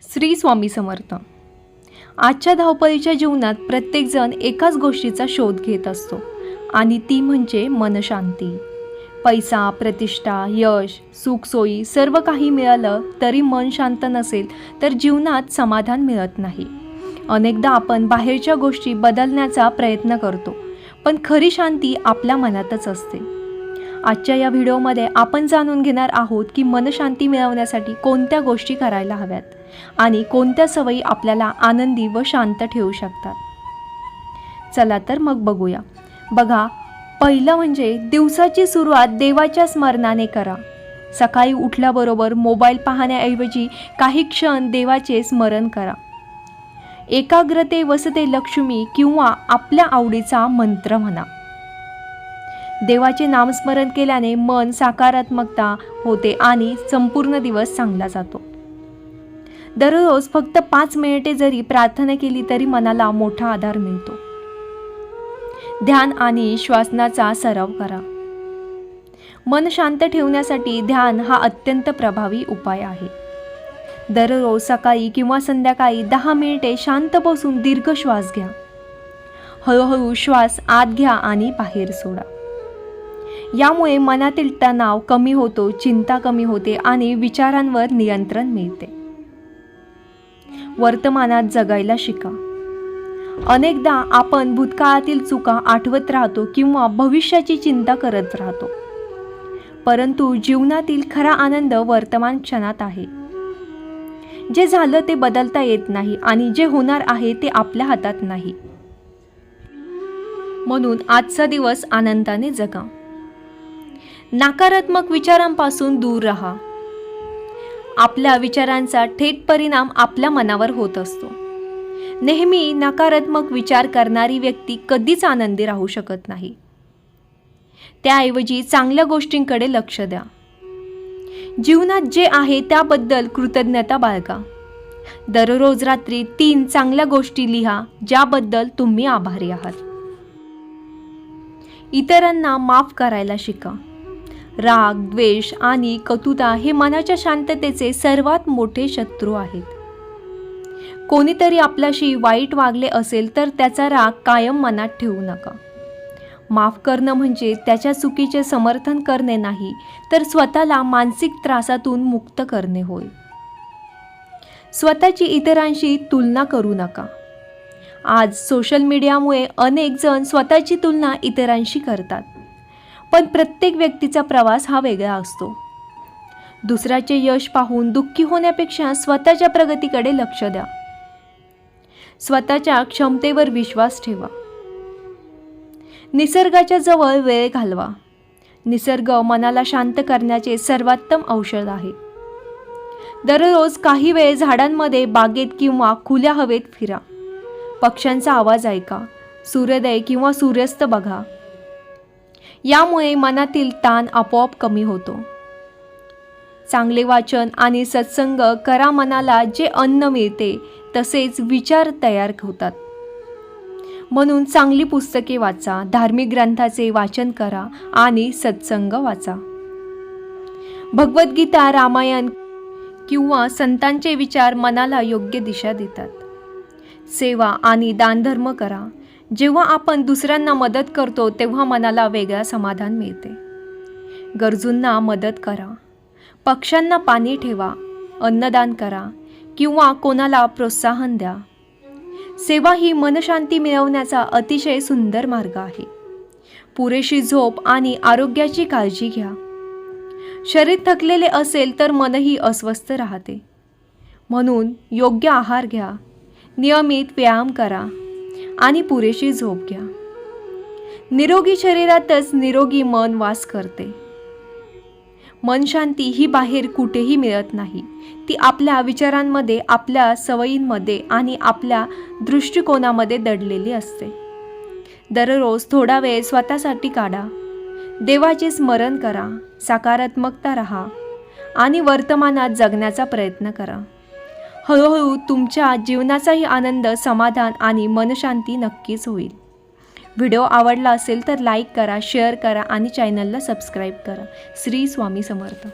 श्री स्वामी समर्थ। आजच्या धावपळीच्या जीवनात प्रत्येकजण एकाच गोष्टीचा शोध घेत असतो आणि ती म्हणजे मनशांती। पैसा, प्रतिष्ठा, यश, सुखसोयी सर्व काही मिळालं तरी मन शांत नसेल तर जीवनात समाधान मिळत नाही। अनेकदा आपण बाहेरच्या गोष्टी बदलण्याचा प्रयत्न करतो, पण खरी शांती आपल्या मनातच असते। आजच्या या व्हिडिओमध्ये आपण जाणून घेणार आहोत की मनशांती मिळवण्यासाठी कोणत्या गोष्टी करायला हव्यात आणि कोणत्या सवयी आपल्याला आनंदी व शांत ठेवू शकतात। चला तर मग बघूया। बघा, पहिलं म्हणजे दिवसाची सुरुवात देवाच्या स्मरणाने करा। सकाळी उठल्याबरोबर मोबाईल पाहण्याऐवजी काही क्षण देवाचे स्मरण करा। एकाग्रते वसते लक्ष्मी किंवा आपल्या आवडीचा मंत्र म्हणा। देवाचे नामस्मरण केल्याने मन सकारात्मकता होते आणि संपूर्ण दिवस चांगला जातो। दररोज फक्त 5 मिनिटे जरी प्रार्थना केली तरी मनाला मोठा आधार मिळतो। ध्यान आणि श्वासनाचा सराव करा। मन शांत ठेवण्यासाठी ध्यान हा अत्यंत प्रभावी उपाय आहे। दररोज सकाळी किंवा संध्याकाळी 10 मिनिटे शांत बसून दीर्घ श्वास घ्या। हळूहळू श्वास आत घ्या आणि बाहेर सोडा। यामुळे मनातील तणाव कमी होतो, चिंता कमी होते आणि विचारांवर नियंत्रण मिळते। वर्तमानात जगायला शिका। अनेकदा आपण भूतकाळातील चुका आठवत राहतो किंवा भविष्याची चिंता करत राहतो, परंतु जीवनातील खरा आनंद वर्तमान क्षणात आहे। जे झालं ते बदलता येत नाही आणि जे होणार आहे ते आपल्या हातात नाही। म्हणून आजचा दिवस आनंदाने जगा। नकारात्मक विचारांपासून दूर राहा। आपल्या विचारांचा थेट परिणाम आपल्या मनावर होत असतो। नेहमी नकारात्मक विचार करणारी व्यक्ती कधीच आनंदी राहू शकत नाही। त्याऐवजी चांगल्या गोष्टींकडे लक्ष द्या। जीवनात जे आहे त्याबद्दल कृतज्ञता बाळगा। दररोज रात्री 3 चांगल्या गोष्टी लिहा ज्याबद्दल तुम्ही आभारी आहात। इतरांना माफ करायला शिका। राग, द्वेष आणि कटुता हे मनाच्या शांततेचे सर्वात मोठे शत्रू आहेत। कोणीतरी आपल्याशी वाईट वागले असेल तर त्याचा राग कायम मनात ठेवू नका। माफ करणं म्हणजे त्याच्या चुकीचे समर्थन करणे नाही, तर स्वतःला मानसिक त्रासातून मुक्त करणे होय। स्वतःची इतरांशी तुलना करू नका। आज सोशल मीडियामुळे अनेक जण स्वतःची तुलना इतरांशी करतात, पण प्रत्येक व्यक्तीचा प्रवास हा वेगळा असतो। दुसऱ्याचे यश पाहून दुःखी होण्यापेक्षा स्वतःच्या प्रगतीकडे लक्ष द्या। स्वतःच्या क्षमतेवर विश्वास ठेवा। निसर्गाच्या जवळ वेळ घालवा। निसर्ग मनाला शांत करण्याचे सर्वोत्तम औषध आहे। दररोज काही वेळ झाडांमध्ये, बागेत किंवा खुल्या हवेत फिरा। पक्ष्यांचा आवाज ऐका, सूर्योदय किंवा सूर्यास्त बघा। यामुळे मनातील ताण आपोआप कमी होतो। चांगले वाचन आणि सत्संग करा। मनाला जे अन्न मिळते तसेच विचार तयार होतात। म्हणून चांगली पुस्तके वाचा, धार्मिक ग्रंथाचे वाचन करा आणि सत्संग वाचा। भगवद्गीता, रामायण किंवा संतांचे विचार मनाला योग्य दिशा देतात। सेवा आणि दानधर्म करा। जेव्हा आपण दुसऱ्यांना मदत करतो तेव्हा मनाला वेगळा समाधान मिळते। गरजूंना मदत करा। पक्ष्यांना पाणी ठेवा, अन्नदान करा किंवा कोणाला प्रोत्साहन द्या। सेवा ही मनशांती मिळवण्याचा अतिशय सुंदर मार्ग आहे। पुरेशी झोप आणि आरोग्याची काळजी घ्या। शरीर थकलेले असेल तर मनही अस्वस्थ राहते, म्हणून योग्य आहार घ्या, नियमित व्यायाम करा आणि पुरेशी झोप घ्या। निरोगी शरीरातच निरोगी मन वास करते। मन शांती ही बाहेर कुठेही मिळत नाही, ती आपल्या विचारांमध्ये, आपल्या सवयींमध्ये आणि आपल्या दृष्टिकोनामध्ये दडलेली असते। दररोज थोडा वेळ स्वतःसाठी काढा। देवाचे स्मरण करा, सकारात्मकता राहा आणि वर्तमानात जगण्याचा प्रयत्न करा। हळूहळू तुमच्या जीवनाचाही आनंद, समाधान आणि मनशांती नक्कीच होईल। व्हिडिओ आवडला असेल तर लाईक करा, शेअर करा आणि चॅनलला सबस्क्राईब करा। श्री स्वामी समर्थ।